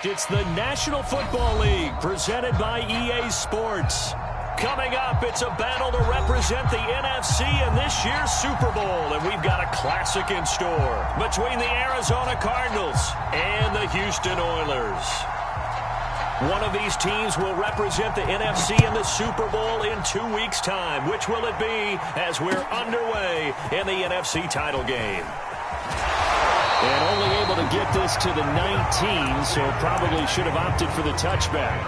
It's the National Football League presented by EA Sports. Coming up, it's a battle to represent the NFC in this year's Super Bowl, and we've got a classic in store between the Arizona Cardinals and the Houston Oilers. One of these teams will represent the NFC in the Super Bowl in 2 weeks' time. Which will it be as we're underway in the NFC title game? And only able to get this to the 19, so probably should have opted for the touchback.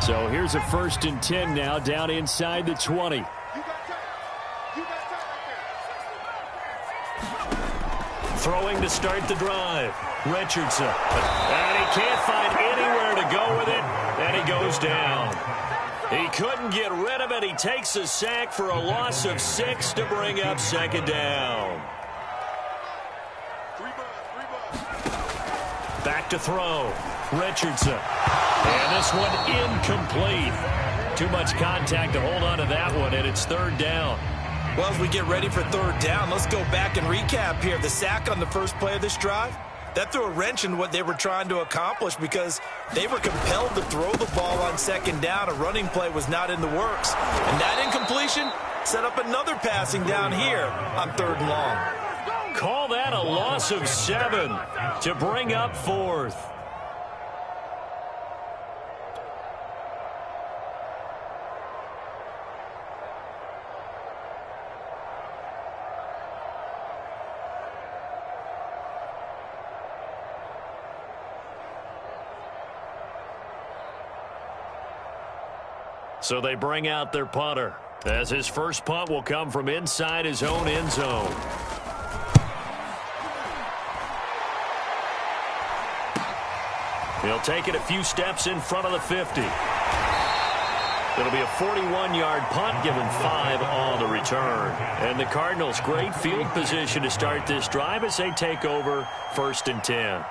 So here's a 1st and 10 now, down inside the 20. Throwing to start the drive. Richardson. And he can't find anywhere to go with it, and he goes down. He couldn't get rid of it. He takes a sack for a loss of 6 to bring up 2nd down. Back to throw. Richardson. And this one incomplete. Too much contact to hold on to that one, and it's 3rd down. Well, as we get ready for 3rd down, let's go back and recap here. The sack on the first play of this drive, that threw a wrench in what they were trying to accomplish because they were compelled to throw the ball on 2nd down. A running play was not in the works. And that incompletion set up another passing down here on 3rd and long. Call that a loss of 7 to bring up 4th. So they bring out their punter, as his first punt will come from inside his own end zone. He'll take it a few steps in front of the 50. It'll be a 41-yard punt, given 5 on the return. And the Cardinals, great field position to start this drive as they take over 1st and 10.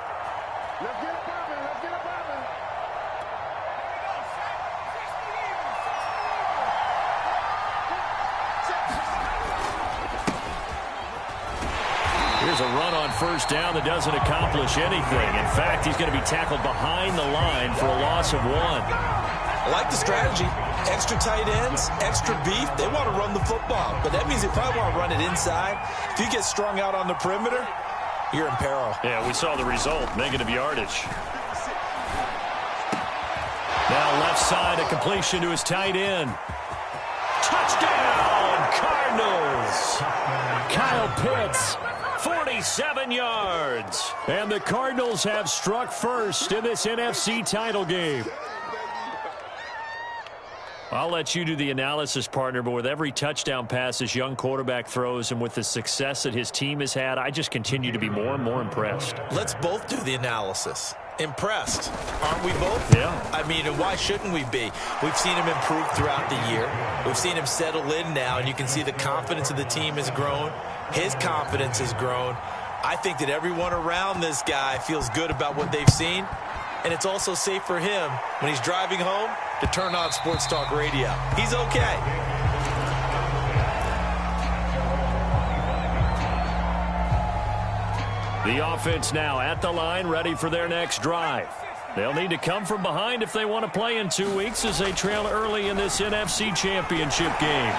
Here's a run on 1st down that doesn't accomplish anything. In fact, he's going to be tackled behind the line for a loss of 1. I like the strategy. Extra tight ends, extra beef. They want to run the football, but that means they probably want to run it inside. If you get strung out on the perimeter, you're in peril. Yeah, we saw the result. Negative yardage. Now left side, a completion to his tight end. Touchdown, Cardinals! Kyle Pitts. 47 yards. And the Cardinals have struck first in this NFC title game. I'll let you do the analysis, partner, but with every touchdown pass this young quarterback throws and with the success that his team has had, I just continue to be more and more impressed. Let's both do the analysis. Impressed, aren't we both? Yeah. I mean, and why shouldn't we be? We've seen him improve throughout the year. We've seen him settle in now, and you can see the confidence of the team has grown. His confidence has grown. I think that everyone around this guy feels good about what they've seen, and it's also safe for him when he's driving home to turn on Sports Talk Radio. He's okay. The offense now at the line, ready for their next drive. They'll need to come from behind if they want to play in 2 weeks as they trail early in this NFC Championship game.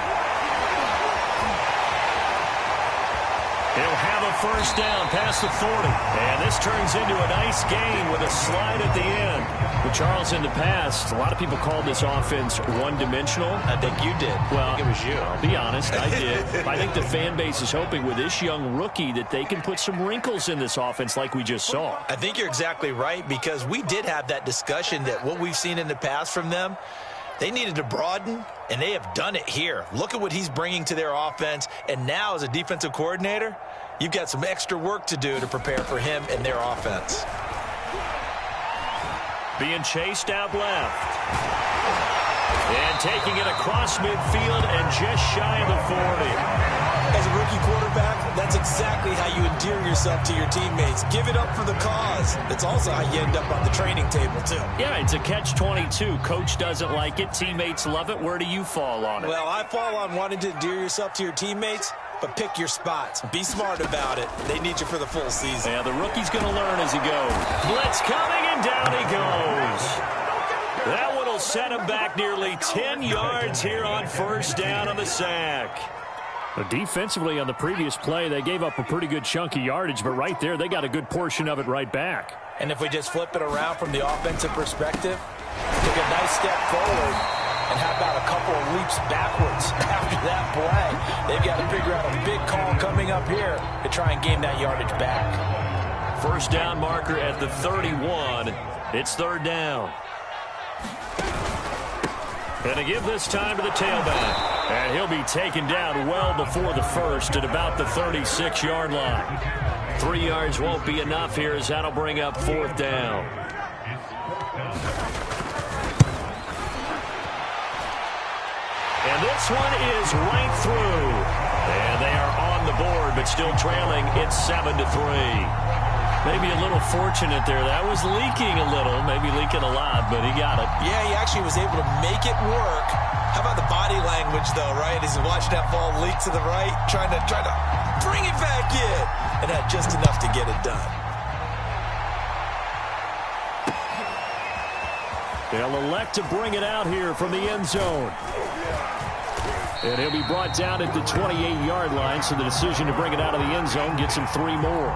He'll have a 1st down past the 40. And this turns into a nice gain with a slide at the end. But Charles, in the past, a lot of people called this offense one-dimensional. I think you did. Well, I think it was you. I'll be honest, I did. I think the fan base is hoping with this young rookie that they can put some wrinkles in this offense like we just saw. I think you're exactly right, because we did have that discussion that what we've seen in the past from them, they needed to broaden, and they have done it here. Look at what he's bringing to their offense, and now as a defensive coordinator, you've got some extra work to do to prepare for him and their offense. Being chased out left. And taking it across midfield and just shy of the 40. As a rookie quarterback, that's exactly how you endear yourself to your teammates. Give it up for the cause. That's also how you end up on the training table, too. Yeah, it's a catch-22. Coach doesn't like it. Teammates love it. Where do you fall on it? Well, I fall on wanting to endear yourself to your teammates but pick your spots. Be smart about it. They need you for the full season. Yeah, the rookie's going to learn as he goes. Blitz coming, and down he goes. That one will set him back nearly 10 yards here on first down on the sack. Defensively on the previous play, they gave up a pretty good chunk of yardage, but right there, they got a good portion of it right back. And if we just flip it around from the offensive perspective, took a nice step forward, and how about a couple of leaps backwards after that play? They've got to figure out a big call coming up here to try and gain that yardage back. First down marker at the 31. It's third down. And to give this time to the tailback. And he'll be taken down well before the first at about the 36-yard line. 3 yards won't be enough here as that'll bring up fourth down. And this one is right through. And they are on the board, but still trailing. It's 7-3. Maybe a little fortunate there. That was leaking a little, maybe leaking a lot, but he got it. Yeah, he actually was able to make it work. How about the body language, though, right? As he watched that ball leak to the right, trying to bring it back in, and had just enough to get it done. They'll elect to bring it out here from the end zone. And he'll be brought down at the 28-yard line, so the decision to bring it out of the end zone gets him 3 more.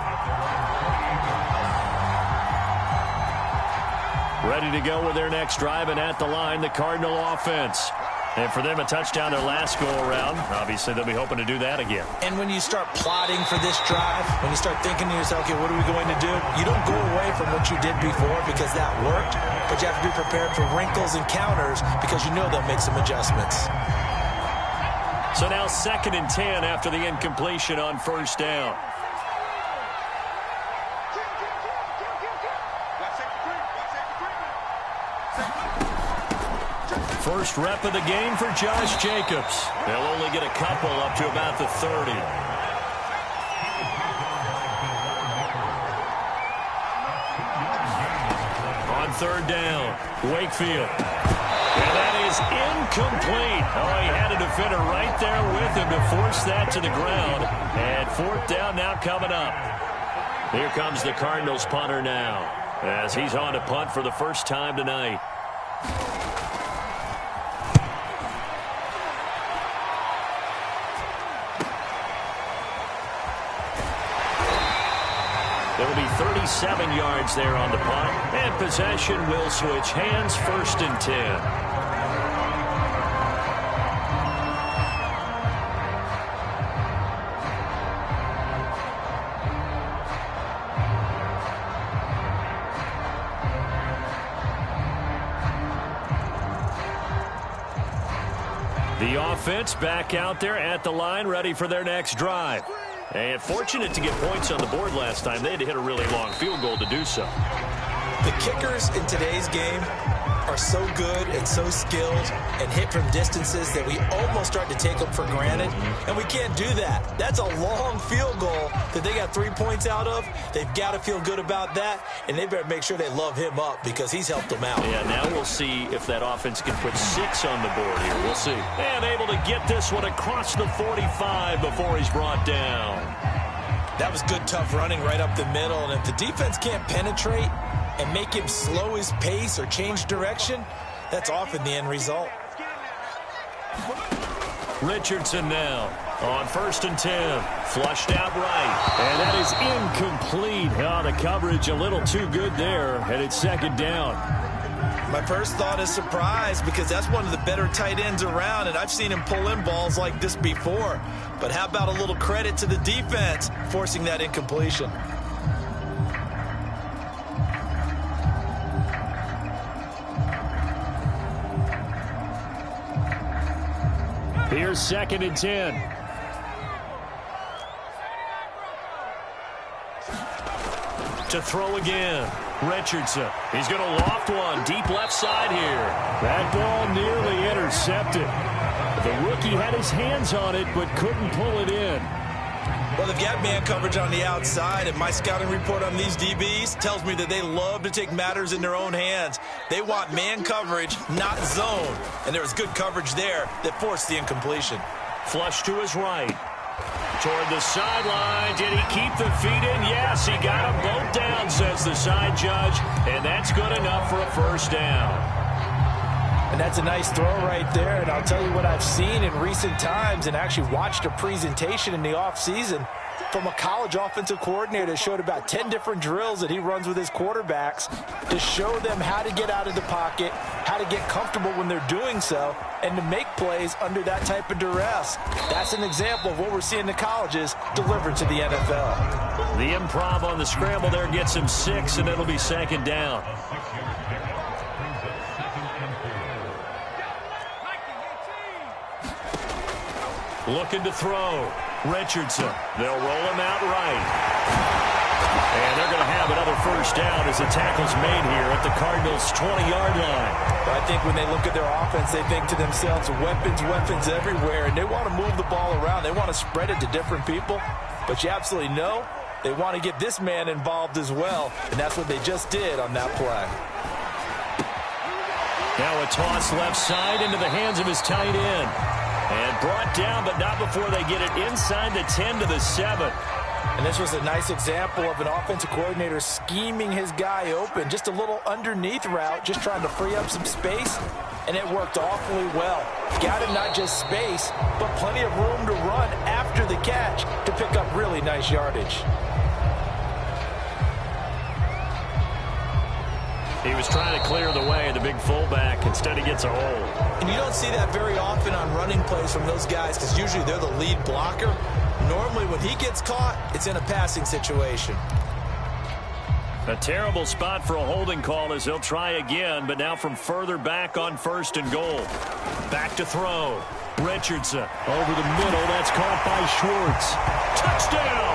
Ready to go with their next drive, and at the line, the Cardinal offense. And for them, a touchdown their last go-around. Obviously, they'll be hoping to do that again. And when you start plotting for this drive, when you start thinking to yourself, okay, what are we going to do? You don't go away from what you did before because that worked, but you have to be prepared for wrinkles and counters because you know they'll make some adjustments. So now 2nd and 10 after the incompletion on first down. First rep of the game for Josh Jacobs. They'll only get a couple up to about the 30. On third down, Wakefield. And that is incomplete. Oh, he had a defender right there with him to force that to the ground. And fourth down now coming up. Here comes the Cardinals punter now, as he's on to punt for the first time tonight. There will be 37 yards there on the punt. And possession will switch hands, 1st and 10. The offense back out there at the line, ready for their next drive. And fortunate to get points on the board last time. They had to hit a really long field goal to do so. The kickers in today's game are so good and so skilled and hit from distances that we almost start to take them for granted, and we can't do that. That's a long field goal that they got 3 points out of. They've got to feel good about that, and they better make sure they love him up because he's helped them out. Yeah, now we'll see if that offense can put 6 on the board here. We'll see. And able to get this one across the 45 before he's brought down. That was good, tough running right up the middle, and if the defense can't penetrate and make him slow his pace or change direction, that's often the end result. Richardson now on 1st and 10. Flushed out right. And that is incomplete. Oh, the coverage a little too good there. And it's 2nd down. My first thought is surprise because that's one of the better tight ends around, and I've seen him pull in balls like this before. But how about a little credit to the defense forcing that incompletion? Here's 2nd and 10. To throw again. Richardson. He's going to loft one deep left side here. That ball nearly intercepted. The rookie had his hands on it but couldn't pull it in. Well, they've got man coverage on the outside, and my scouting report on these DBs tells me that they love to take matters in their own hands. They want man coverage, not zone. And there was good coverage there that forced the incompletion. Flush to his right. Toward the sideline. Did he keep the feet in? Yes, he got them both down, says the side judge. And that's good enough for a first down. And that's a nice throw right there. And I'll tell you what I've seen in recent times and actually watched a presentation in the offseason from a college offensive coordinator that showed about 10 different drills that he runs with his quarterbacks to show them how to get out of the pocket, how to get comfortable when they're doing so, and to make plays under that type of duress. That's an example of what we're seeing in the colleges delivered to the NFL. The improv on the scramble there gets him 6, and it'll be second down. Looking to throw. Richardson. They'll roll him out right. And they're going to have another first down as the tackle's made here at the Cardinals' 20-yard line. I think when they look at their offense, they think to themselves, weapons, weapons everywhere, and they want to move the ball around. They want to spread it to different people, but you absolutely know they want to get this man involved as well, and that's what they just did on that play. Now a toss left side into the hands of his tight end. And brought down, but not before they get it inside the 10 to the 7. And this was a nice example of an offensive coordinator scheming his guy open. Just a little underneath route, just trying to free up some space. And it worked awfully well. Got him not just space, but plenty of room to run after the catch to pick up really nice yardage. He was trying to clear the way of the big fullback. Instead, he gets a hold. And you don't see that very often on running plays from those guys because usually they're the lead blocker. Normally, when he gets caught, it's in a passing situation. A terrible spot for a holding call as he'll try again, but now from further back on 1st and goal. Back to throw. Richardson over the middle. That's caught by Schwartz. Touchdown!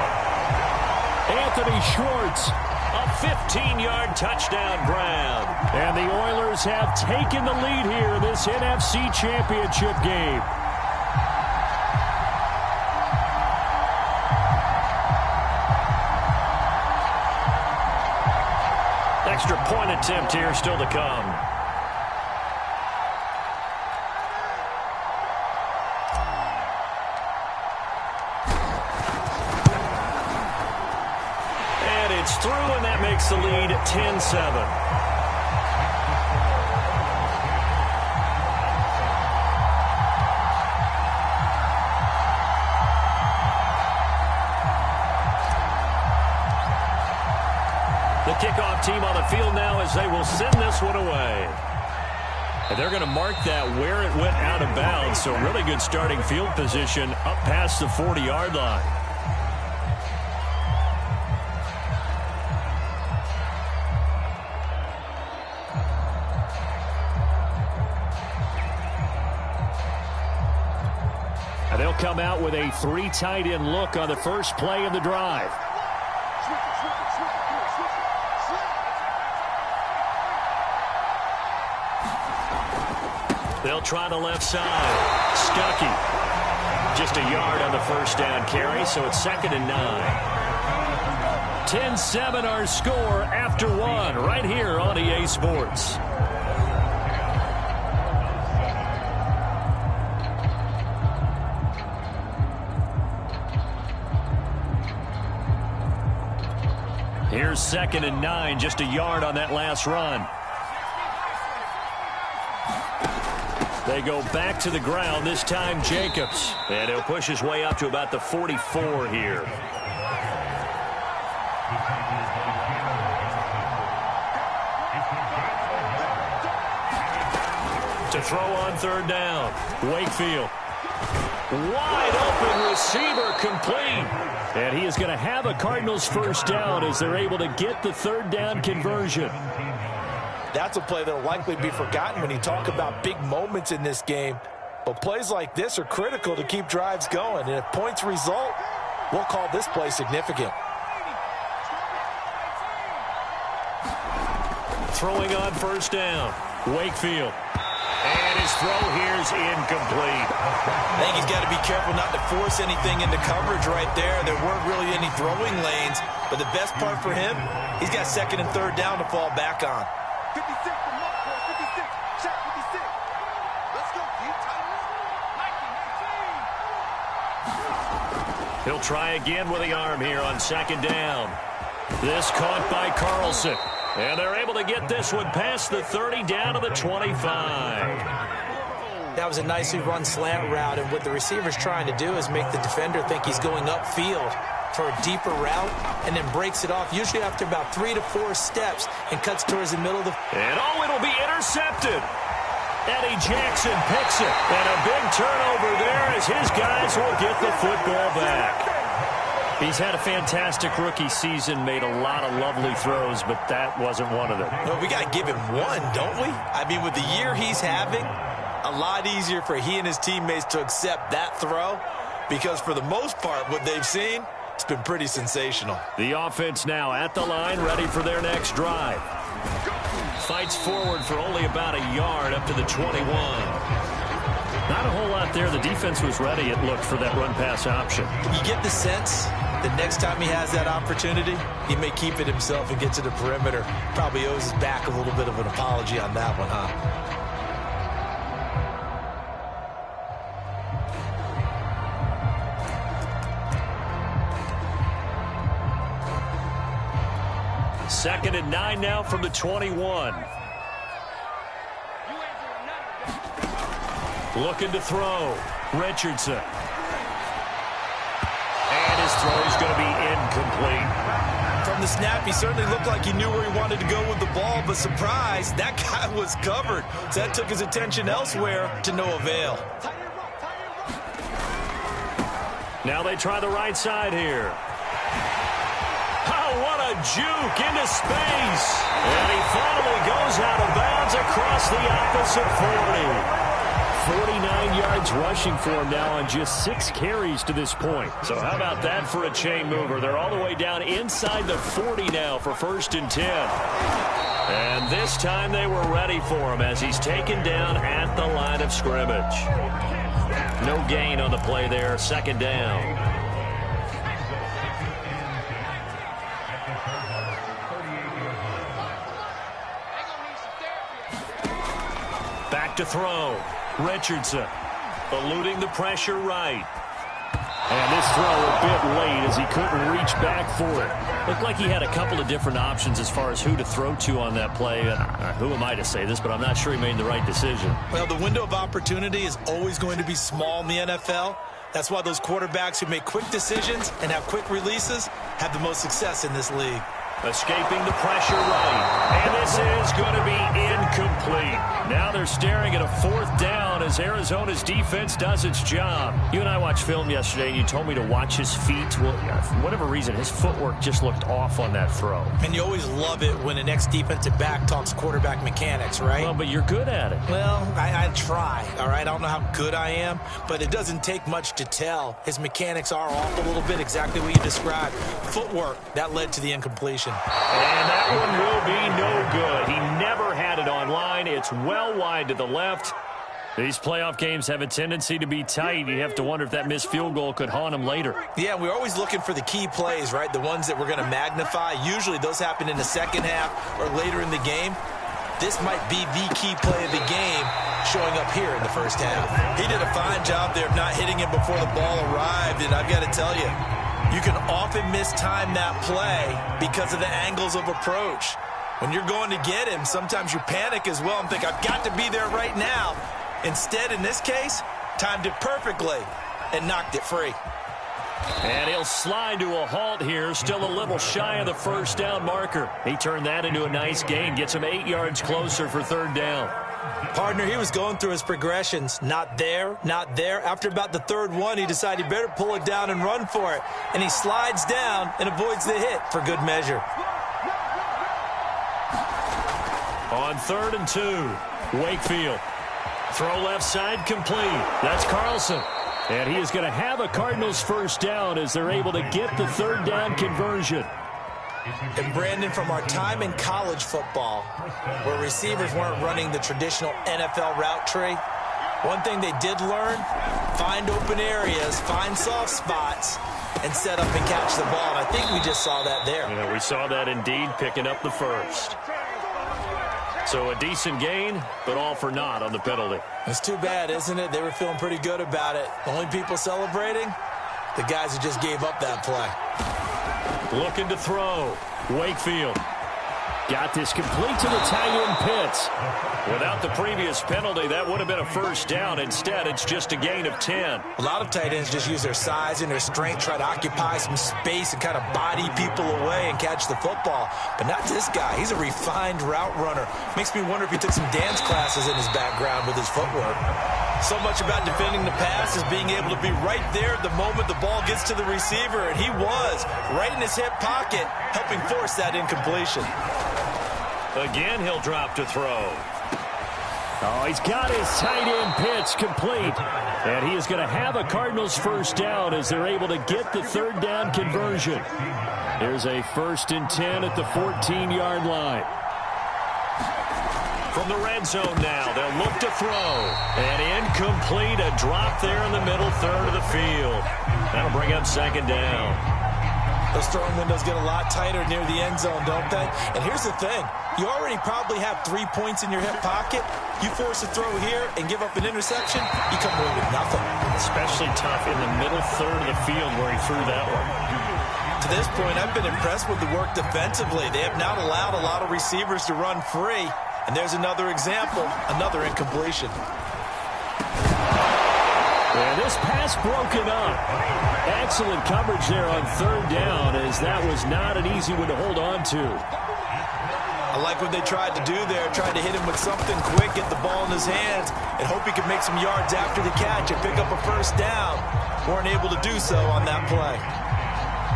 Anthony Schwartz. A 15-yard touchdown grab. And the Oilers have taken the lead here in this NFC Championship game. Extra point attempt here still to come. It's through, and that makes the lead 10-7. The kickoff team on the field now as they will send this one away. And they're going to mark that where it went out of bounds, so really good starting field position up past the 40-yard line. They'll come out with a 3 tight end look on the first play of the drive. They'll try the left side. Stuckey. Just a yard on the first down carry, so it's 2nd and 9. 10-7 our score after 1 right here on EA Sports. Here's 2nd and 9, just a yard on that last run. They go back to the ground, this time Jacobs. And he'll push his way up to about the 44 here. To throw on 3rd down, Wakefield. Wide open receiver, complete. And he is going to have a Cardinals first down as they're able to get the 3rd down conversion. That's a play that will likely be forgotten when you talk about big moments in this game. But plays like this are critical to keep drives going. And if points result, we'll call this play significant. Throwing on 1st down, Wakefield. And his throw here is incomplete. I think he's got to be careful not to force anything into coverage right there. There weren't really any throwing lanes. But the best part for him, he's got 2nd and 3rd down to fall back on. 56 from Marco, 56, shot 56. Let's go, keep tight. 19, 18. He'll try again with the arm here on second down. This caught by Carlson. And they're able to get this one past the 30 down to the 25. That was a nicely run slant route, and what the receiver's trying to do is make the defender think he's going upfield for a deeper route and then breaks it off, usually after about 3 to 4 steps, and cuts towards the middle of the... And it'll be intercepted. Eddie Jackson picks it, and a big turnover there as his guys will get the football back. He's had a fantastic rookie season, made a lot of lovely throws, but that wasn't one of them. Well, we got to give him one, don't we? I mean, with the year he's having, a lot easier for he and his teammates to accept that throw, because for the most part, what they've seen, it's been pretty sensational. The offense now at the line, ready for their next drive. Fights forward for only about a yard up to the 21. Not a whole lot there. The defense was ready, it looked, for that run-pass option. You get the sense the next time he has that opportunity, he may keep it himself and get to the perimeter. Probably owes his back a little bit of an apology on that one, huh? Second and 9 now from the 21. Looking to throw. Richardson. And his throw is going to be incomplete. From the snap, he certainly looked like he knew where he wanted to go with the ball, but surprise, that guy was covered. So that took his attention elsewhere to no avail. Now they try the right side here. Oh, what a juke into space. And he finally goes out of bounds across the opposite 40. 49 yards rushing for him now on just 6 carries to this point. So how about that for a chain mover? They're all the way down inside the 40 now for 1st and 10. And this time they were ready for him as he's taken down at the line of scrimmage. No gain on the play there, 2nd down. Back to throw. Richardson eluding the pressure right. And this throw a bit late as he couldn't reach back for it. Looked like he had a couple of different options as far as who to throw to on that play. Who am I to say this, but I'm not sure he made the right decision. Well, the window of opportunity is always going to be small in the NFL. That's why those quarterbacks who make quick decisions and have quick releases have the most success in this league. Escaping the pressure right. And this is going to be incomplete. Now they're staring at a 4th down as Arizona's defense does its job. You and I watched film yesterday, and you told me to watch his feet. Well, for whatever reason, his footwork just looked off on that throw. And you always love it when an ex-defensive back talks quarterback mechanics, right? Well, but you're good at it. Well, I try, all right? I don't know how good I am, but it doesn't take much to tell. His mechanics are off a little bit, exactly what you described. Footwork, that led to the incompletion. And that one will be no good. He never had it on line. It's well wide to the left. These playoff games have a tendency to be tight. You have to wonder if that missed field goal could haunt him later. Yeah, we're always looking for the key plays, right? The ones that we're going to magnify. Usually those happen in the second half or later in the game. This might be the key play of the game showing up here in the first half. He did a fine job there of not hitting him before the ball arrived, and I've got to tell you, you can often mistime that play because of the angles of approach. When you're going to get him, sometimes you panic as well and think, I've got to be there right now. Instead, in this case, timed it perfectly and knocked it free. And he'll slide to a halt here, still a little shy of the 1st down marker. He turned that into a nice gain, gets him 8 yards closer for 3rd down. Partner, he was going through his progressions. Not there, not there. After about the 3rd one, he decided he better pull it down and run for it. And he slides down and avoids the hit for good measure. On 3rd and 2, Wakefield. Throw left side complete. That's Carlson. And he is going to have a Cardinals 1st down as they're able to get the 3rd down conversion. And Brandon, from our time in college football, where receivers weren't running the traditional NFL route tree, one thing they did learn, find open areas, find soft spots, and set up and catch the ball. And I think we just saw that there. Yeah, we saw that indeed, picking up the 1st. So a decent gain, but all for naught on the penalty. It's too bad, isn't it? They were feeling pretty good about it. The only people celebrating, the guys who just gave up that play. Looking to throw. Wakefield. Got this complete to the tight end Pitts. Without the previous penalty, that would have been a first down. Instead, it's just a gain of 10. A lot of tight ends just use their size and their strength, try to occupy some space and kind of body people away and catch the football. But not this guy. He's a refined route runner. Makes me wonder if he took some dance classes in his background with his footwork. So much about defending the pass is being able to be right there at the moment the ball gets to the receiver, and he was right in his hip pocket, helping force that incompletion. Again, he'll drop to throw. Oh, he's got his tight end Pitts complete. And he is going to have a Cardinals first down as they're able to get the third down conversion. Here's a 1st and 10 at the 14-yard line. From the red zone now, they'll look to throw. And incomplete, a drop there in the middle third of the field. That'll bring up 2nd down. Those throwing windows get a lot tighter near the end zone, don't they? And here's the thing. You already probably have 3 points in your hip pocket. You force a throw here and give up an interception, you come away with nothing. Especially tough in the middle third of the field where he threw that one. To this point, I've been impressed with the work defensively. They have not allowed a lot of receivers to run free. And there's another example, another incompletion. And this pass broken up. Excellent coverage there on 3rd down, as that was not an easy one to hold on to. I like what they tried to do there, tried to hit him with something quick, get the ball in his hands, and hope he could make some yards after the catch and pick up a first down. Weren't able to do so on that play.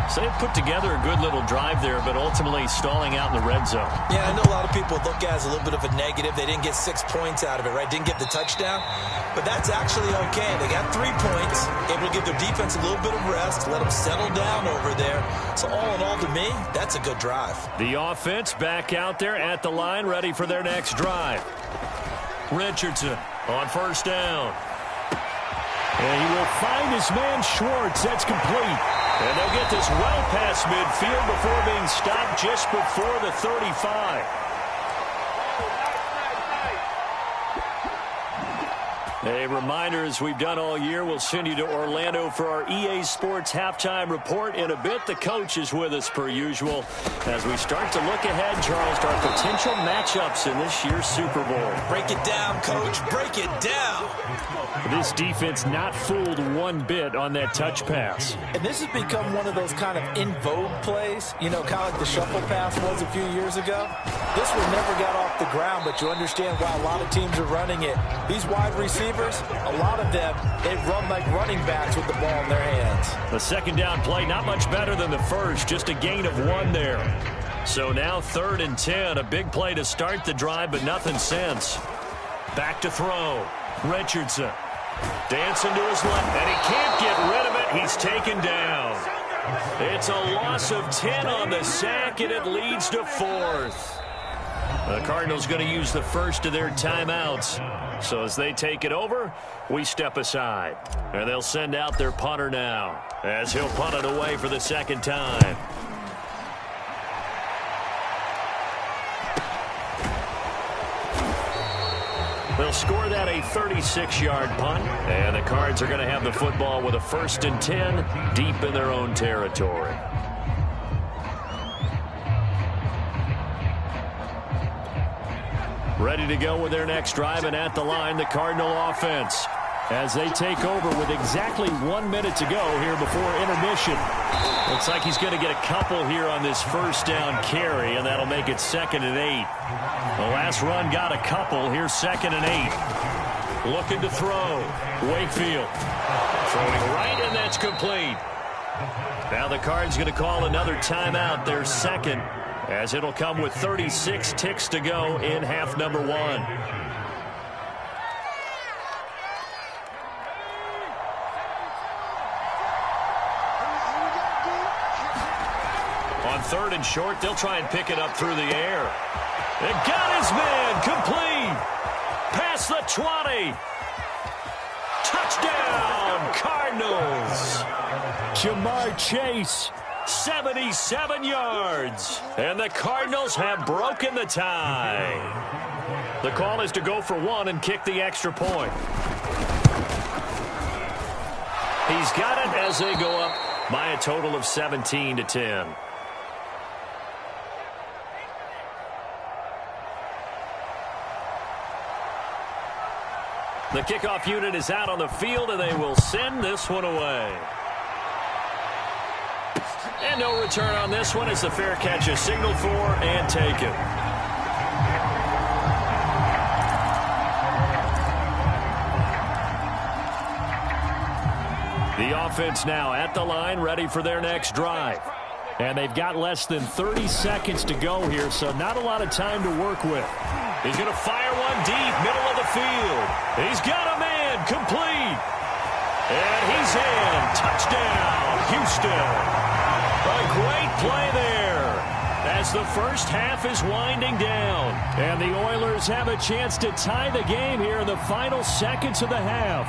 So they put together a good little drive there, but ultimately stalling out in the red zone. Yeah, I know a lot of people look at it as a little bit of a negative. They didn't get 6 points out of it, right? Didn't get the touchdown. But that's actually okay. They got 3 points, able to give their defense a little bit of rest, let them settle down over there. So all in all, to me, that's a good drive. The offense back out there at the line, ready for their next drive. Richardson on 1st down. And he will find his man Schwartz. That's complete. And they'll get this well past midfield before being stopped just before the 35. A reminder, as we've done all year, we'll send you to Orlando for our EA Sports halftime report. In a bit, the coach is with us per usual as we start to look ahead, Charles, to our potential matchups in this year's Super Bowl. Break it down, Coach. Break it down. This defense not fooled one bit on that touch pass. And this has become one of those kind of in vogue plays, you know, kind of like the shuffle pass was a few years ago. This one never got off the ground, but you understand why a lot of teams are running it. These wide receivers, a lot of them, they run like running backs with the ball in their hands. The 2nd down play, not much better than the first, just a gain of 1 there. So now 3rd and 10, a big play to start the drive, but nothing since. Back to throw. Richardson dancing to his left, and he can't get rid of it. He's taken down. It's a loss of 10 on the sack, and it leads to 4th. The Cardinals going to use the first of their timeouts. So as they take it over, we step aside. And they'll send out their punter now, as he'll punt it away for the 2nd time. They'll score that a 36-yard punt, and the Cards are going to have the football with a 1st and 10 deep in their own territory. Ready to go with their next drive, and at the line, the Cardinal offense, as they take over with exactly 1 minute to go here before intermission. Looks like he's going to get a couple here on this 1st down carry, and that'll make it 2nd and 8. The last run got a couple. Here's 2nd and 8. Looking to throw. Wakefield throwing right, and that's complete. Now the Cards going to call another timeout, their 2nd, as it'll come with 36 ticks to go in half number 1. On 3rd and short, they'll try and pick it up through the air. They got his man, complete. Past the 20. Touchdown, Cardinals. Jamar Chase, 77 yards. And the Cardinals have broken the tie. The call is to go for 1 and kick the extra point. He's got it as they go up by a total of 17-10. The kickoff unit is out on the field, and they will send this one away. And no return on this one as the fair catch is signaled for and taken. The offense now at the line, ready for their next drive. And they've got less than 30 seconds to go here, so not a lot of time to work with. He's going to fire one deep, middle of the field. He's got a man, complete. And he's in. Touchdown, Houston. A great play there as the first half is winding down. And the Oilers have a chance to tie the game here in the final seconds of the half.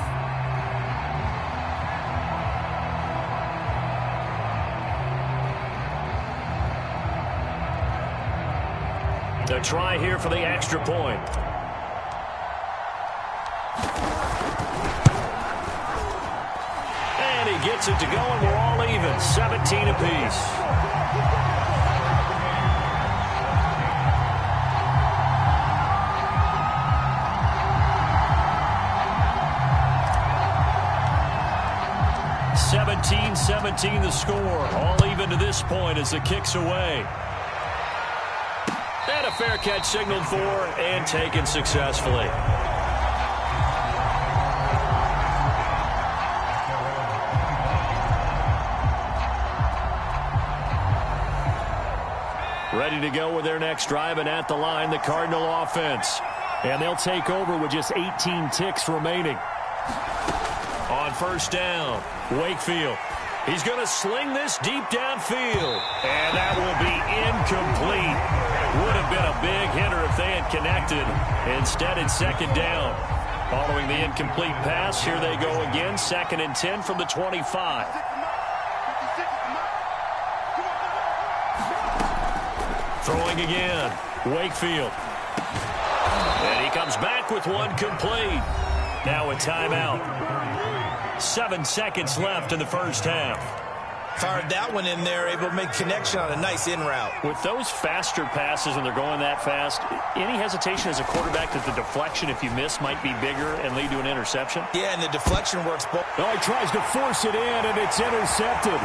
A try here for the extra point. And he gets it to go, and we're all even. 17 apiece. (17-17) the score. All even to this point as the kick's away. And a fair catch signaled for and taken successfully. Ready to go with their next drive, and at the line, the Cardinal offense. And they'll take over with just 18 ticks remaining. On first down, Wakefield. He's going to sling this deep downfield. And that will be incomplete. Would have been a big hitter if they had connected. Instead, it's second down. Following the incomplete pass, here they go again. 2nd and 10 from the 25. Throwing again, Wakefield. And he comes back with one complete. Now a timeout. 7 seconds left in the first half. Fired that one in there, able to make connection on a nice in route. With those faster passes when they're going that fast, any hesitation as a quarterback that the deflection, if you miss, might be bigger and lead to an interception? Yeah, and the deflection works both. Oh, he tries to force it in, and it's intercepted.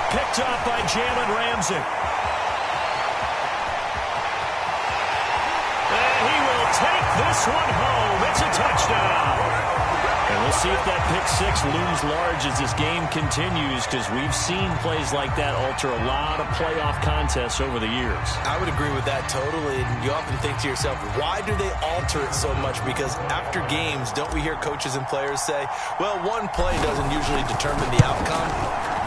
Picked off by Jalen Ramsey. And he will take this one home. It's a touchdown. And we'll see if that pick six looms large as this game continues, because we've seen plays like that alter a lot of playoff contests over the years. I would agree with that totally. And you often think to yourself, why do they alter it so much? Because after games, don't we hear coaches and players say, well, one play doesn't usually determine the outcome.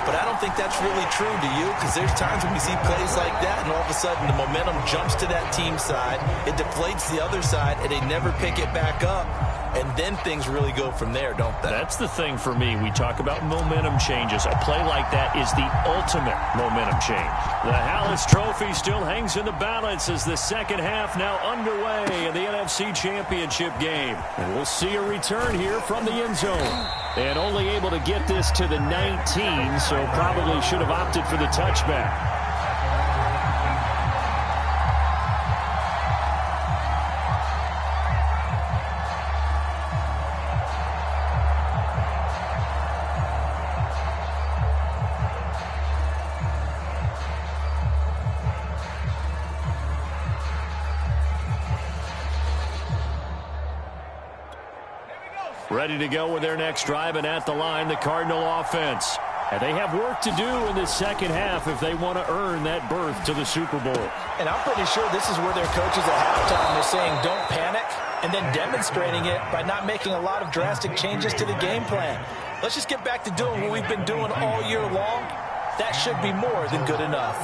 But I don't think that's really true, do you? Because there's times when we see plays like that, and all of a sudden the momentum jumps to that team side. It deflates the other side, and they never pick it back up. And then things really go from there, don't they? That's the thing for me. We talk about momentum changes. A play like that is the ultimate momentum change. The Hallis Trophy still hangs in the balance as the second half now underway in the NFC Championship game. And we'll see a return here from the end zone. And only able to get this to the 19, so probably should have opted for the touchback. Ready to go with their next drive, and at the line, the Cardinal offense. And they have work to do in the second half if they want to earn that berth to the Super Bowl. And I'm pretty sure this is where their coaches at halftime are saying don't panic, and then demonstrating it by not making a lot of drastic changes to the game plan. Let's just get back to doing what we've been doing all year long. That should be more than good enough.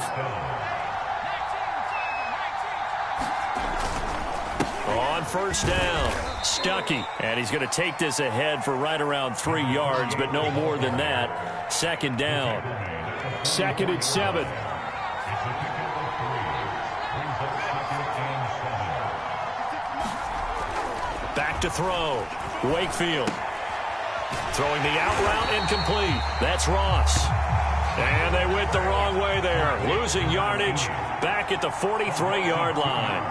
On first down, Stuckey. And he's going to take this ahead for right around 3 yards, but no more than that. Second down. 2nd and 7. Back to throw. Wakefield. Throwing the out route incomplete. That's Ross. And they went the wrong way there. Losing yardage back at the 43-yard line.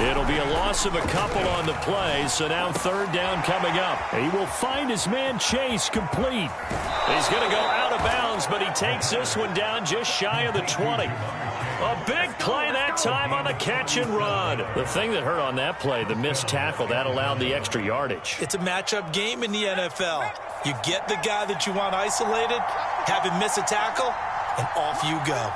It'll be a loss of a couple on the play, so now third down coming up. He will find his man Chase complete. He's going to go out of bounds, but he takes this one down just shy of the 20. A big play that time on the catch and run. The thing that hurt on that play, the missed tackle, that allowed the extra yardage. It's a matchup game in the NFL. You get the guy that you want isolated, have him miss a tackle, and off you go.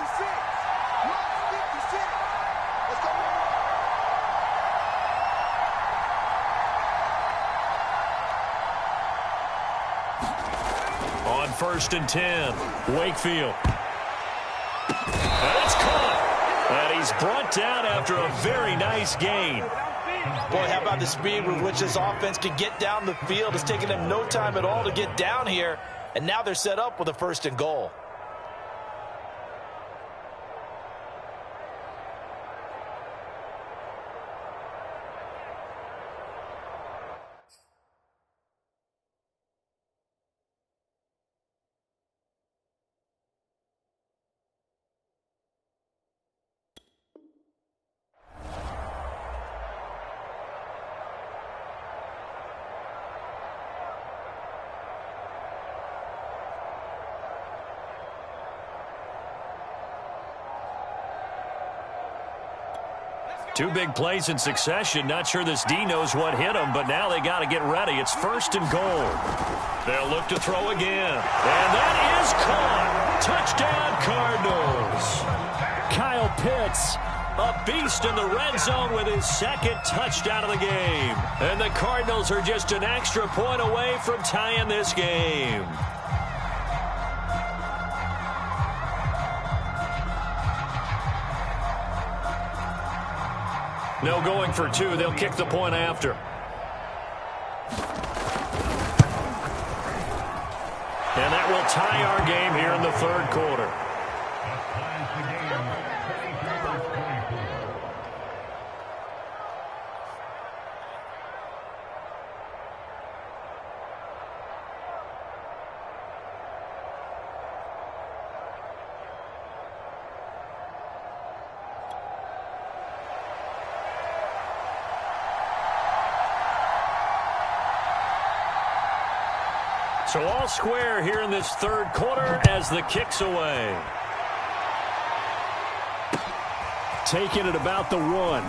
On 1st and 10, Wakefield. And it's caught. And he's brought down after a very nice gain. Boy, how about the speed with which this offense can get down the field? It's taken them no time at all to get down here, and now they're set up with a 1st and goal. Two big plays in succession. Not sure this D knows what hit him, but now they got to get ready. It's 1st and goal. They'll look to throw again. And that is caught. Touchdown, Cardinals. Kyle Pitts, a beast in the red zone with his 2nd touchdown of the game. And the Cardinals are just an extra point away from tying this game. No going for 2. They'll kick the point after. And that will tie our game here in the 3rd quarter. So all square here in this 3rd quarter as the kick's away. Taking it about the 1. And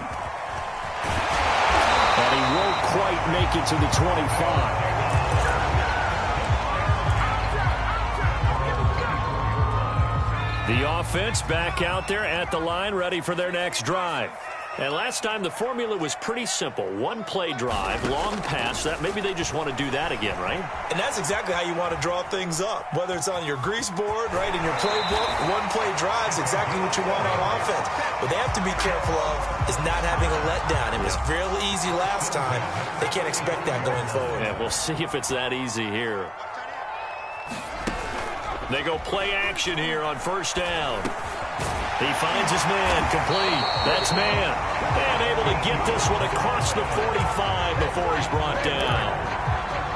he won't quite make it to the 25. The offense back out there at the line, ready for their next drive. And last time the formula was pretty simple. 1-play drive, long pass. That maybe they just want to do that again, right? And that's exactly how you want to draw things up. Whether it's on your grease board, right, in your playbook, 1-play drives exactly what you want on offense. What they have to be careful of is not having a letdown. It was real easy last time. They can't expect that going forward. Yeah, we'll see if it's that easy here. They go play action here on 1st down. He finds his man complete. That's man. And able to get this one across the 45 before he's brought down.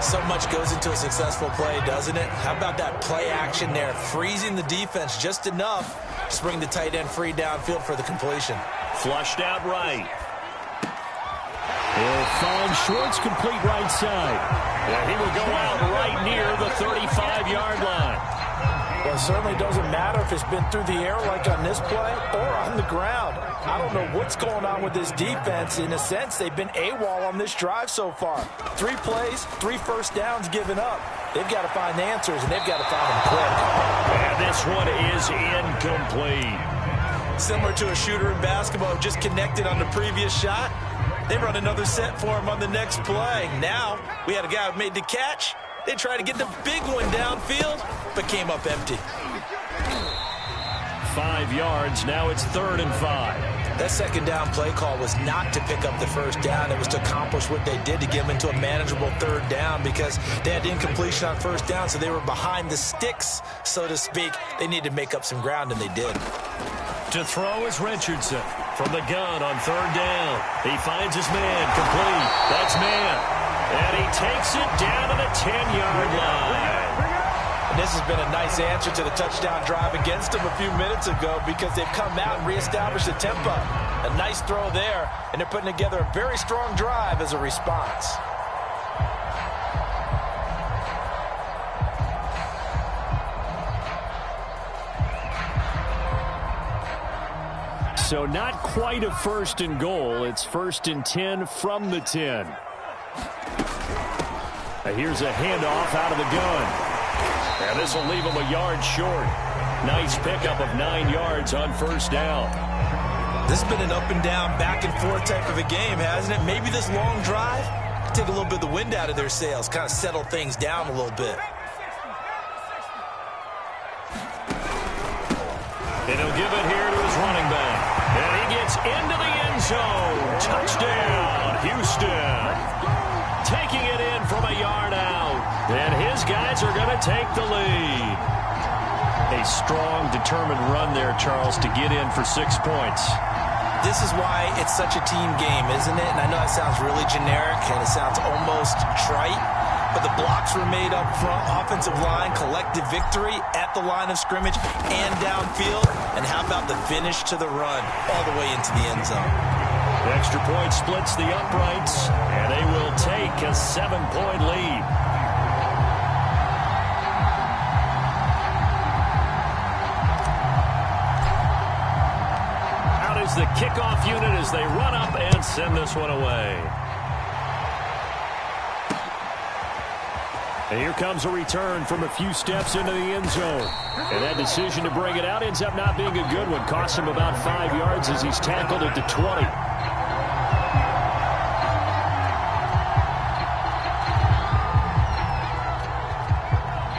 So much goes into a successful play, doesn't it? How about that play action there? Freezing the defense just enough to bring the tight end free downfield for the completion. Flushed out right. He'll find Schwartz complete right side. Yeah, he will go out right near the 35-yard line. Well, it certainly doesn't matter if it's been through the air like on this play or on the ground. I don't know what's going on with this defense. In a sense, they've been AWOL on this drive so far. 3 plays, 3 first downs given up. They've got to find answers, and they've got to find them quick. And this one is incomplete. Similar to a shooter in basketball who just connected on the previous shot. They run another set for him on the next play. Now, we had a guy who made the catch. They tried to get the big one downfield, but came up empty. 5 yards. Now it's 3rd and 5. That 2nd down play call was not to pick up the 1st down. It was to accomplish what they did to get them into a manageable 3rd down because they had incompletion on 1st down, so they were behind the sticks, so to speak. They needed to make up some ground, and they did. To throw is Richardson from the gun on 3rd down. He finds his man complete. That's man. And he takes it down to the 10-yard line. And this has been a nice answer to the touchdown drive against them a few minutes ago because they've come out and reestablished the tempo. A nice throw there, and they're putting together a very strong drive as a response. So not quite a 1st and goal. It's 1st and 10 from the 10. Here's a handoff out of the gun. And this will leave him a yard short. Nice pickup of 9 yards on 1st down. This has been an up and down, back and forth type of a game, hasn't it? Maybe this long drive could take a little bit of the wind out of their sails, kind of settle things down a little bit. And he'll give it here to his running back. And he gets into the end zone. Touchdown, Houston. Taking it in from a yard out. And his guys are going to take the lead. A strong, determined run there, Charles, to get in for 6 points. This is why it's such a team game, isn't it? And I know that sounds really generic and it sounds almost trite, but the blocks were made up front, offensive line, collective victory at the line of scrimmage and downfield. And how about the finish to the run all the way into the end zone? The extra point splits the uprights, and they will take a 7-point lead. Out is the kickoff unit as they run up and send this one away. And here comes a return from a few steps into the end zone. And that decision to bring it out ends up not being a good one. Costs him about 5 yards as he's tackled at the 20.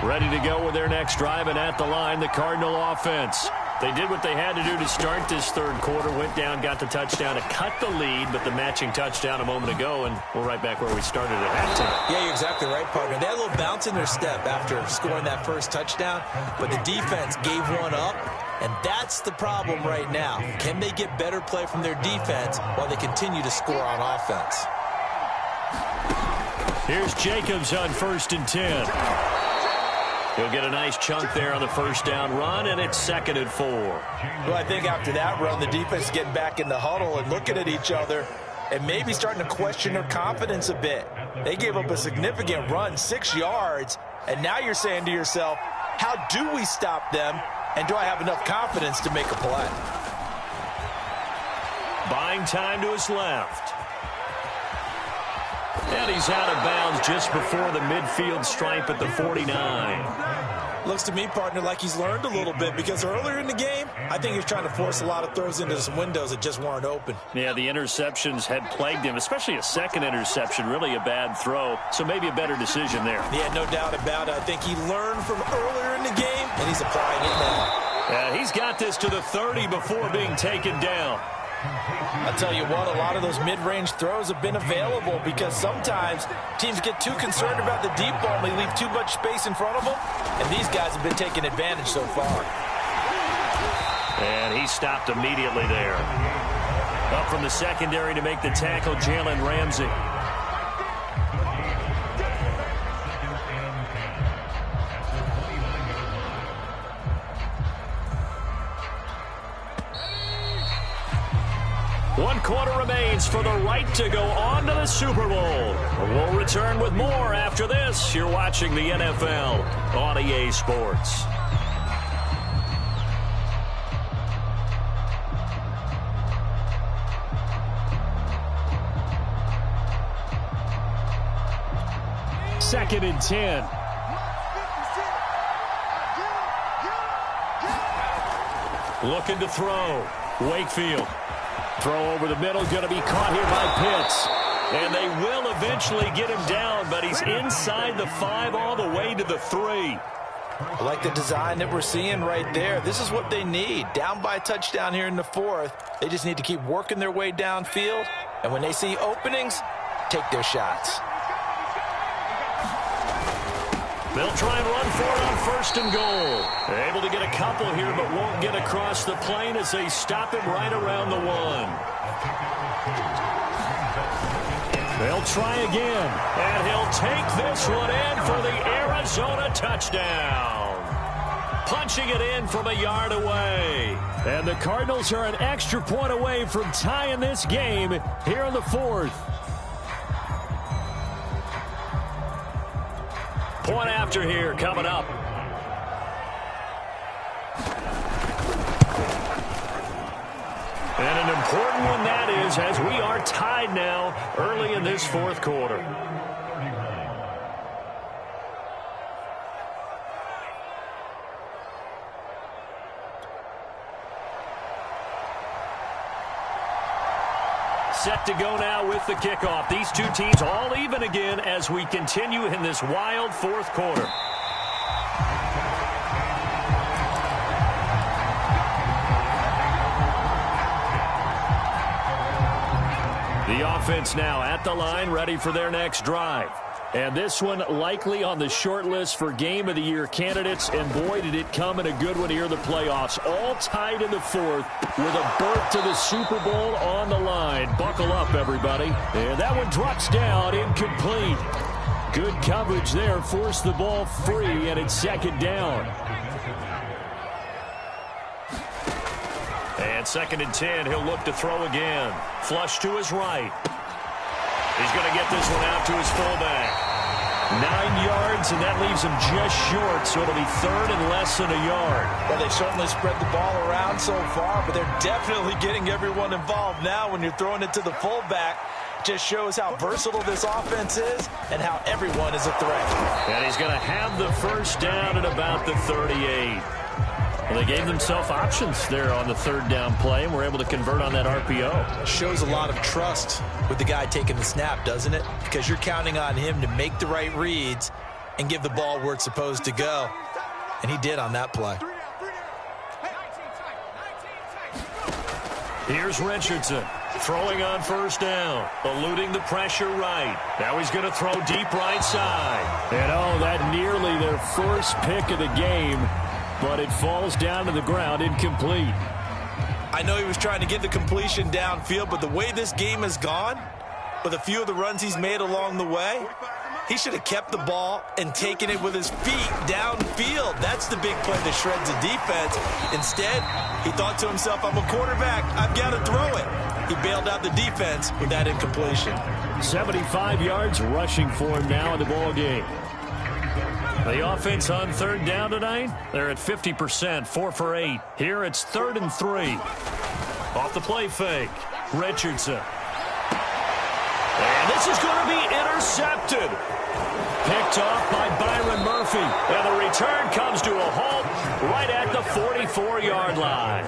Ready to go with their next drive, and at the line, the Cardinal offense. They did what they had to do to start this 3rd quarter, went down, got the touchdown to cut the lead, but the matching touchdown a moment ago, and we're right back where we started at halftime. Yeah, you're exactly right, partner. They had a little bounce in their step after scoring that first touchdown, but the defense gave one up, and that's the problem right now. Can they get better play from their defense while they continue to score on offense? Here's Jacobs on 1st and 10. He'll get a nice chunk there on the 1st down run, and it's 2nd and 4. Well, I think after that run, the defense is getting back in the huddle and looking at each other and maybe starting to question their confidence a bit. They gave up a significant run, 6 yards, and now you're saying to yourself, how do we stop them, and do I have enough confidence to make a play? Buying time to his left. And he's out of bounds just before the midfield stripe at the 49. Looks to me, partner, like he's learned a little bit because earlier in the game, I think he was trying to force a lot of throws into some windows that just weren't open. Yeah, the interceptions had plagued him, especially a second interception, really a bad throw. So maybe a better decision there. Yeah, no doubt about it. I think he learned from earlier in the game, and he's applying it now. He's got this to the 30 before being taken down. I'll tell you what, a lot of those mid-range throws have been available because sometimes teams get too concerned about the deep ball and they leave too much space in front of them, and these guys have been taking advantage so far. And he stopped immediately there. Up from the secondary to make the tackle, Jalen Ramsey. One quarter remains for the right to go on to the Super Bowl. We'll return with more after this. You're watching the NFL on EA Sports. Second and 10. Looking to throw. Wakefield. Throw over the middle, going to be caught here by Pitts. And they will eventually get him down, but he's inside the 5 all the way to the 3. I like the design that we're seeing right there. This is what they need. Down by a touchdown here in the 4th. They just need to keep working their way downfield. And when they see openings, take their shots. They'll try and run for it on 1st and goal. They're able to get a couple here, but won't get across the plane as they stop him right around the 1. They'll They'll try again. And he'll take this one in for the Arizona touchdown. Punching it in from a yard away. And the Cardinals are an extra point away from tying this game here in the fourth. Point after here coming up. And an important one that is, as we are tied now early in this fourth quarter. Set to go now with the kickoff. These two teams all even again as we continue in this wild fourth quarter. The offense now at the line, ready for their next drive. And this one likely on the short list for Game of the Year candidates. And boy, did it come in a good one here in the playoffs. All tied in the fourth with a berth to the Super Bowl on the line. Buckle up, everybody. And that one drops down, incomplete. Good coverage there, forced the ball free, and it's second down. And 2nd and 10, he'll look to throw again. Flush to his right. He's going to get this one out to his fullback. 9 yards, and that leaves him just short, so it'll be 3rd and less than a yard. Well, they certainly spread the ball around so far, but they're definitely getting everyone involved now when you're throwing it to the fullback. Just shows how versatile this offense is and how everyone is a threat. And he's going to have the first down at about the 38. Well, they gave themselves options there on the 3rd down play, and were able to convert on that RPO. Shows a lot of trust with the guy taking the snap, doesn't it? Because you're counting on him to make the right reads and give the ball where it's supposed to go. And he did on that play. Here's Richardson throwing on 1st down, eluding the pressure right. Now he's going to throw deep right side. And oh, that nearly their first pick of the game. But it falls down to the ground, incomplete. I know he was trying to get the completion downfield, but the way this game has gone, with a few of the runs he's made along the way, he should have kept the ball and taken it with his feet downfield. That's the big play that shreds the defense. Instead, he thought to himself, I'm a quarterback, I've got to throw it. He bailed out the defense with that incompletion. 75 yards rushing for him now in the ball game. The offense on 3rd down tonight, they're at 50%, 4 for 8. Here it's 3rd and 3. Off the play fake, Richardson. And this is going to be intercepted. Picked off by Byron Murphy. And the return comes to a halt right at the 44-yard line.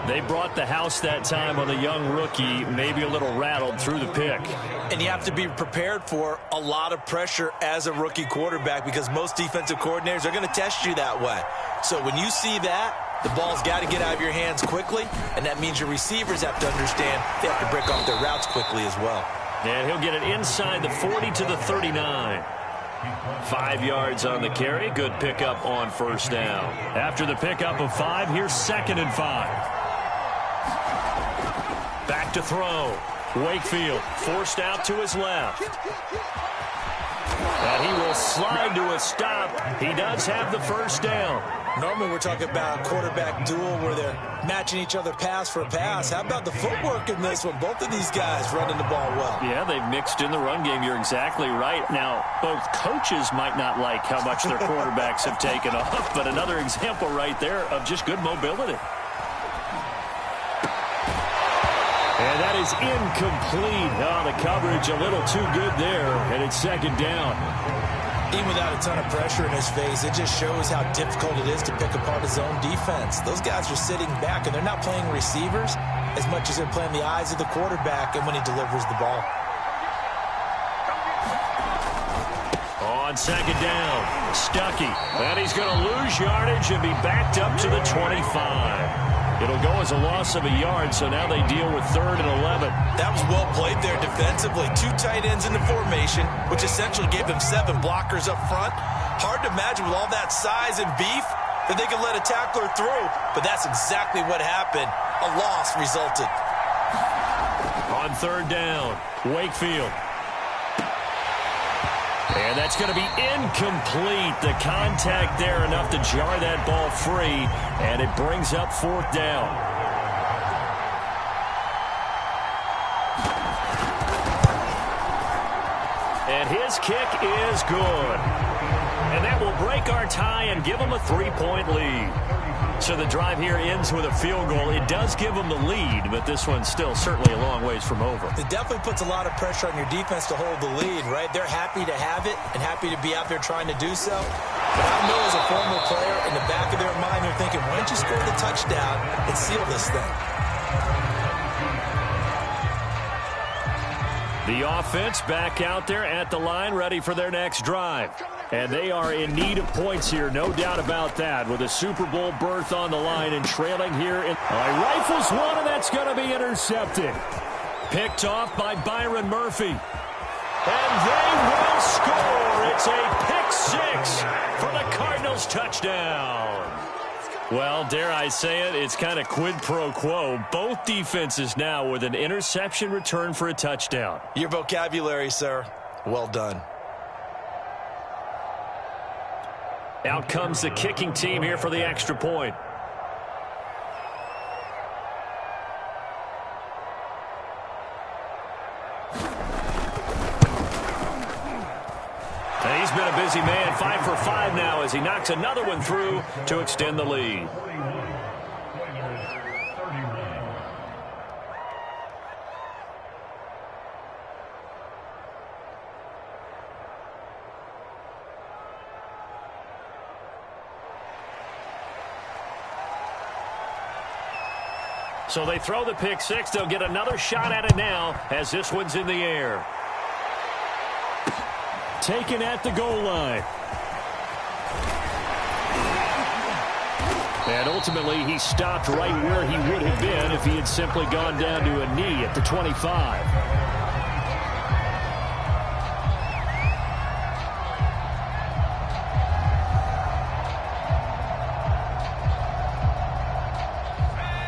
They brought the house that time on the young rookie, maybe a little rattled through the pick. And you have to be prepared for a lot of pressure as a rookie quarterback because most defensive coordinators are going to test you that way. So when you see that, the ball's got to get out of your hands quickly, and that means your receivers have to understand they have to break off their routes quickly as well. And he'll get it inside the 40 to the 39. 5 yards on the carry. Good pickup on 1st down. After the pickup of 5, here's 2nd and 5. Back to throw. Wakefield forced out to his left. And he will slide to a stop. He does have the 1st down. Normally we're talking about a quarterback duel where they're matching each other pass for pass. How about the footwork in this one? Both of these guys running the ball well. Yeah, they've mixed in the run game. You're exactly right. Now, both coaches might not like how much their quarterbacks have taken off, but another example right there of just good mobility. And that is incomplete. Oh, the coverage a little too good there, and it's 2nd down. Even without a ton of pressure in his face, it just shows how difficult it is to pick apart his own defense. Those guys are sitting back, and they're not playing receivers as much as they're playing the eyes of the quarterback and when he delivers the ball. On 2nd down, Stuckey. And he's going to lose yardage and be backed up to the 25. It'll go as a loss of a yard, so now they deal with 3rd and 11. That was well played there defensively. 2 tight ends in the formation, which essentially gave them 7 blockers up front. Hard to imagine with all that size and beef that they could let a tackler through, but that's exactly what happened. A loss resulted. On 3rd down, Wakefield. And that's going to be incomplete. The contact there enough to jar that ball free, and it brings up 4th down. And his kick is good. And that will break our tie and give them a 3-point lead. So the drive here ends with a field goal. It does give them the lead, but this one's still certainly a long ways from over. It definitely puts a lot of pressure on your defense to hold the lead, right? They're happy to have it and happy to be out there trying to do so. But I know as a former player, in the back of their mind, they're thinking, why don't you score the touchdown and seal this thing? The offense back out there at the line, ready for their next drive. And they are in need of points here, no doubt about that, with a Super Bowl berth on the line and trailing here. Rifles one, and that's going to be intercepted. Picked off by Byron Murphy. And they will score. It's a pick 6 for the Cardinals touchdown. Well, dare I say it, it's kind of quid pro quo. Both defenses now with an interception return for a touchdown. Your vocabulary, sir. Well done. Out comes the kicking team here for the extra point. And he's been a busy man, 5 for 5 now as he knocks another one through to extend the lead. So they throw the pick 6. They'll get another shot at it now as this one's in the air. Taken at the goal line. And ultimately, he stopped right where he would have been if he had simply gone down to a knee at the 25.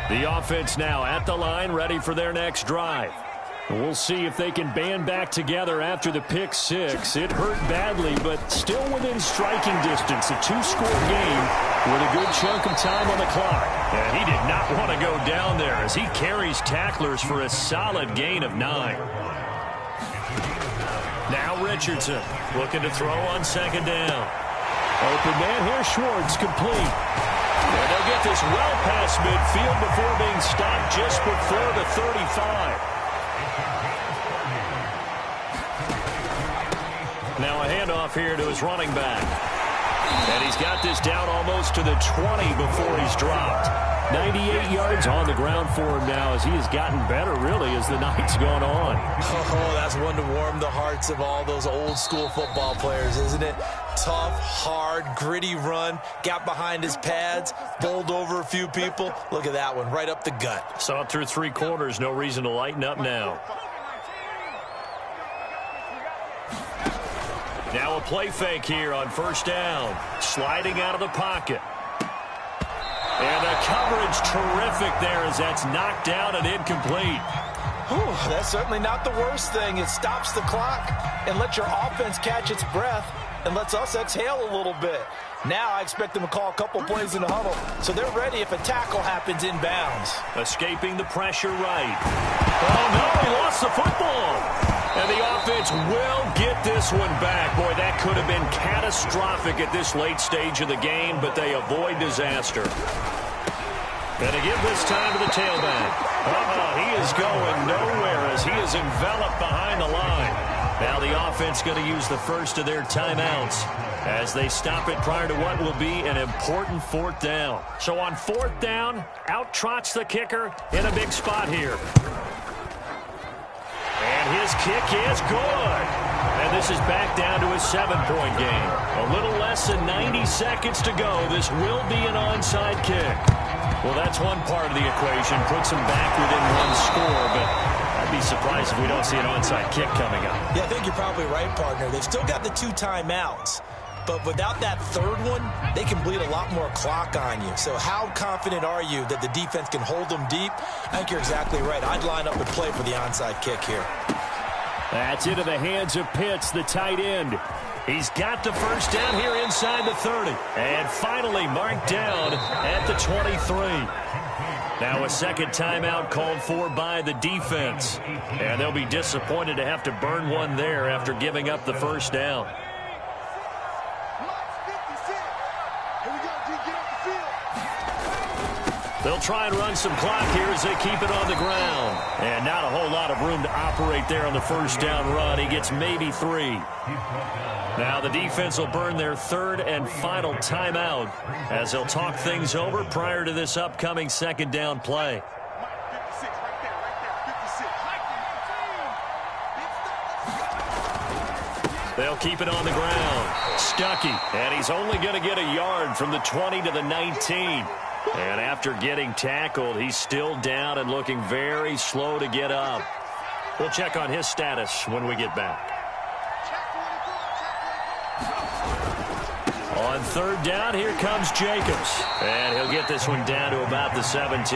The offense now at the line, ready for their next drive. We'll see if they can band back together after the pick 6. It hurt badly, but still within striking distance. A 2-score game with a good chunk of time on the clock. And he did not want to go down there as he carries tacklers for a solid gain of 9. Now Richardson looking to throw on 2nd down. Open man here, Schwartz, complete. And they'll get this well past midfield before being stopped just before the 35. Now a handoff here to his running back. And he's got this down almost to the 20 before he's dropped. 98 yards on the ground for him now as he has gotten better, really, as the night's gone on. Oh, that's one to warm the hearts of all those old-school football players, isn't it? Tough, hard, gritty run, got behind his pads, bowled over a few people. Look at that one, right up the gut. Saw it through 3 quarters, no reason to lighten up now. Now a play fake here on 1st down. Sliding out of the pocket. And the coverage terrific there as that's knocked down and incomplete. Whew, that's certainly not the worst thing. It stops the clock and lets your offense catch its breath and lets us exhale a little bit. Now I expect them to call a couple plays in the huddle, so they're ready if a tackle happens inbounds. Escaping the pressure right. Oh, no, he lost the football. And the offense will get this one back. Boy, that could have been catastrophic at this late stage of the game, but they avoid disaster. And to give this time to the tailback. He is going nowhere as he is enveloped behind the line. Now the offense going to use the first of their timeouts as they stop it prior to what will be an important 4th down. So on 4th down, out trots the kicker in a big spot here. And his kick is good. And this is back down to a 7-point game. A little less than 90 seconds to go. This will be an onside kick. Well, that's one part of the equation. Puts them back within 1 score, but I'd be surprised if we don't see an onside kick coming up. Yeah, I think you're probably right, partner. They've still got the 2 timeouts. But without that 3rd one, they can bleed a lot more clock on you. So how confident are you that the defense can hold them deep? I think you're exactly right. I'd line up and play for the onside kick here. That's into the hands of Pitts, the tight end. He's got the first down here inside the 30. And finally marked down at the 23. Now a second timeout called for by the defense. And they'll be disappointed to have to burn one there after giving up the first down. They'll try and run some clock here as they keep it on the ground. And not a whole lot of room to operate there on the first down run. He gets maybe 3. Now the defense will burn their third and final timeout as they'll talk things over prior to this upcoming second down play. They'll keep it on the ground. Stuckey, and he's only going to get a yard from the 20 to the 19. And after getting tackled, he's still down and looking very slow to get up. We'll check on his status when we get back. On third down, here comes Jacobs. And he'll get this one down to about the 17.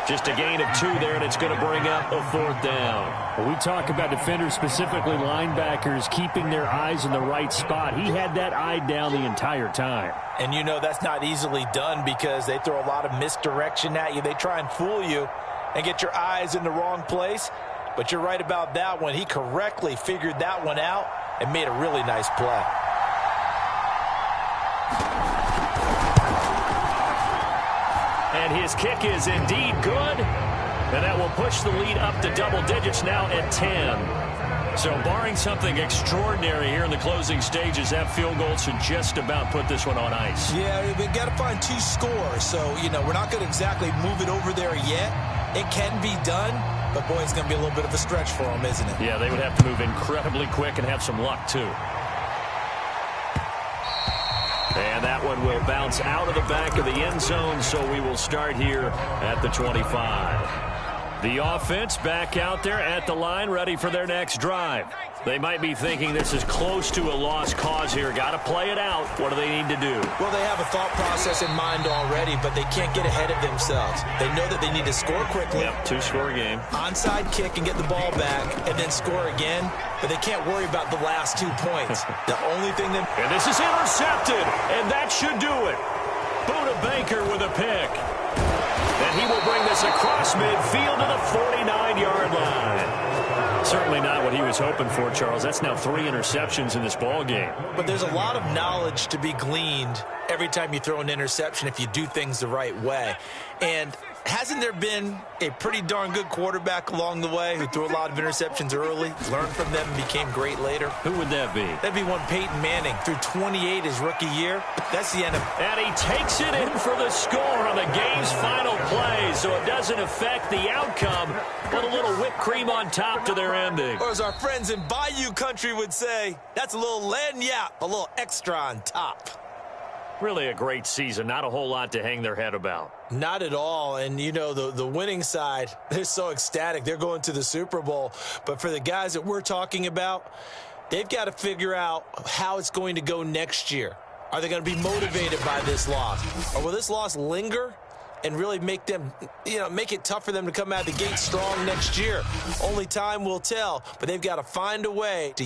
Just a gain of 2 there, and it's going to bring up a fourth down. Well, we talk about defenders, specifically linebackers, keeping their eyes in the right spot. He had that eye down the entire time. And you know that's not easily done because they throw a lot of misdirection at you. They try and fool you and get your eyes in the wrong place. But you're right about that one. He correctly figured that one out and made a really nice play. And his kick is indeed good. And that will push the lead up to double digits now at 10. So barring something extraordinary here in the closing stages, that field goal should just about put this one on ice. Yeah, we've got to find 2 scores. So, you know, we're not going to exactly move it over there yet. It can be done, but, boy, it's going to be a little bit of a stretch for them, isn't it? Yeah, they would have to move incredibly quick and have some luck, too. And that one will bounce out of the back of the end zone, so we will start here at the 25. The offense back out there at the line, ready for their next drive. They might be thinking this is close to a lost cause here. Got to play it out. What do they need to do? Well, they have a thought process in mind already, but they can't get ahead of themselves. They know that they need to score quickly. Yep, 2-score game. Onside kick and get the ball back, and then score again. But they can't worry about the last 2 points. The only thing that... And this is intercepted, and that should do it. Buda Baker with a pick. And he will bring this across midfield to the 49-yard line. Certainly not what he was hoping for, Charles. That's now 3 interceptions in this ball game. But there's a lot of knowledge to be gleaned every time you throw an interception if you do things the right way. And hasn't there been a pretty darn good quarterback along the way who threw a lot of interceptions early, learned from them, and became great later? Who would that be? That'd be one Peyton Manning. Threw 28 his rookie year. That's the end of... And he takes it in for the score on the game's final play, so it doesn't affect the outcome, but a little whipped cream on top to their ending. Or as our friends in Bayou Country would say, that's a little lagniappe, a little extra on top. Really a great season. Not a whole lot to hang their head about. Not at all. And, you know, the winning side, they're so ecstatic. They're going to the Super Bowl. But for the guys that we're talking about, they've got to figure out how it's going to go next year. Are they going to be motivated by this loss? Or will this loss linger and really make them, you know, make it tough for them to come out of the gate strong next year? Only time will tell. But they've got to find a way to